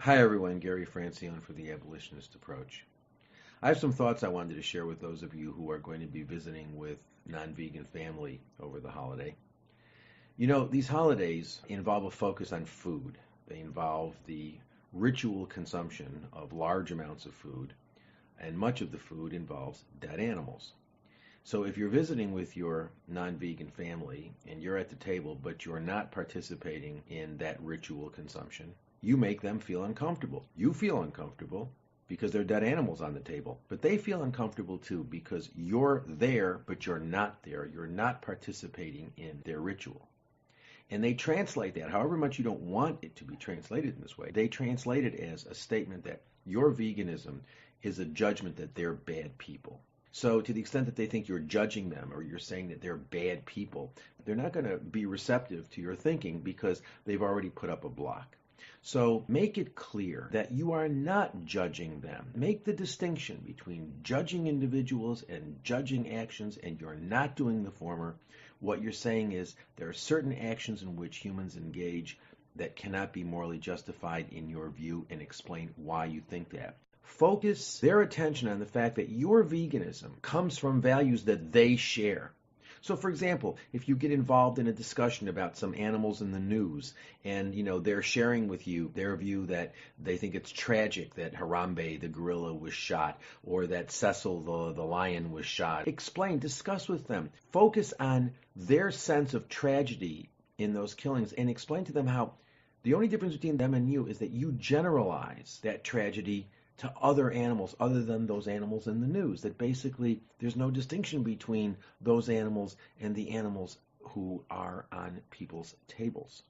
Hi everyone, Gary Francione for the Abolitionist Approach. I have some thoughts I wanted to share with those of you who are going to be visiting with non-vegan family over the holiday. You know, these holidays involve a focus on food. They involve the ritual consumption of large amounts of food, and much of the food involves dead animals. So if you're visiting with your non-vegan family and you're at the table but you're not participating in that ritual consumption, you make them feel uncomfortable. You feel uncomfortable because there are dead animals on the table, but they feel uncomfortable too because you're there but you're not there. You're not participating in their ritual. And they translate that, however much you don't want it to be translated in this way, they translate it as a statement that your veganism is a judgment that they're bad people. So to the extent that they think you're judging them or you're saying that they're bad people, they're not going to be receptive to your thinking because they've already put up a block. So make it clear that you are not judging them. Make the distinction between judging individuals and judging actions, and you're not doing the former. What you're saying is there are certain actions in which humans engage that cannot be morally justified in your view, and explain why you think that. Focus their attention on the fact that your veganism comes from values that they share. So, for example, if you get involved in a discussion about some animals in the news and, they're sharing with you their view that they think it's tragic that Harambe, the gorilla, was shot, or that Cecil, the lion, was shot, discuss with them. Focus on their sense of tragedy in those killings and explain to them how the only difference between them and you is that you generalize that tragedy to other animals other than those animals in the news, that basically there's no distinction between those animals and the animals who are on people's tables.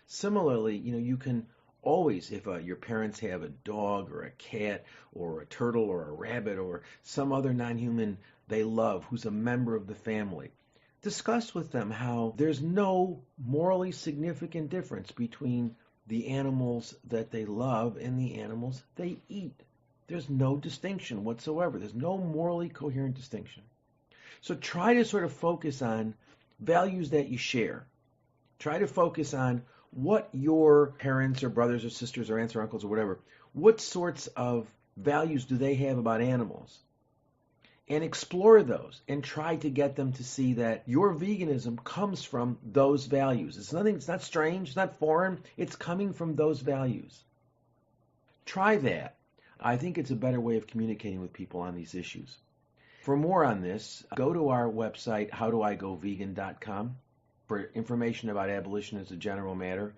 Similarly, you can always, if your parents have a dog or a cat or a turtle or a rabbit or some other non-human they love who's a member of the family, discuss with them how there's no morally significant difference between the animals that they love and the animals they eat. There's no distinction whatsoever. There's no morally coherent distinction. So try to sort of focus on values that you share. Try to focus on what your parents or brothers or sisters or aunts or uncles or whatever, what sorts of values do they have about animals? And explore those and try to get them to see that your veganism comes from those values. It's not strange, it's not foreign, it's coming from those values. Try that. I think it's a better way of communicating with people on these issues. For more on this, go to our website, howdoigovegan.com. For information about abolition as a general matter,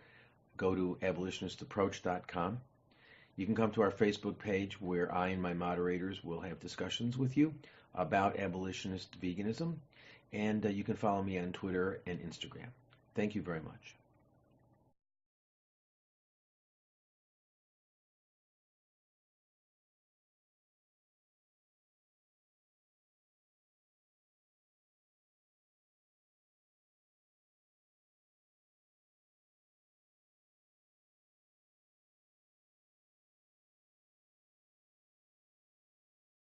go to abolitionistapproach.com. You can come to our Facebook page where I and my moderators will have discussions with you about abolitionist veganism, and you can follow me on Twitter and Instagram. Thank you very much.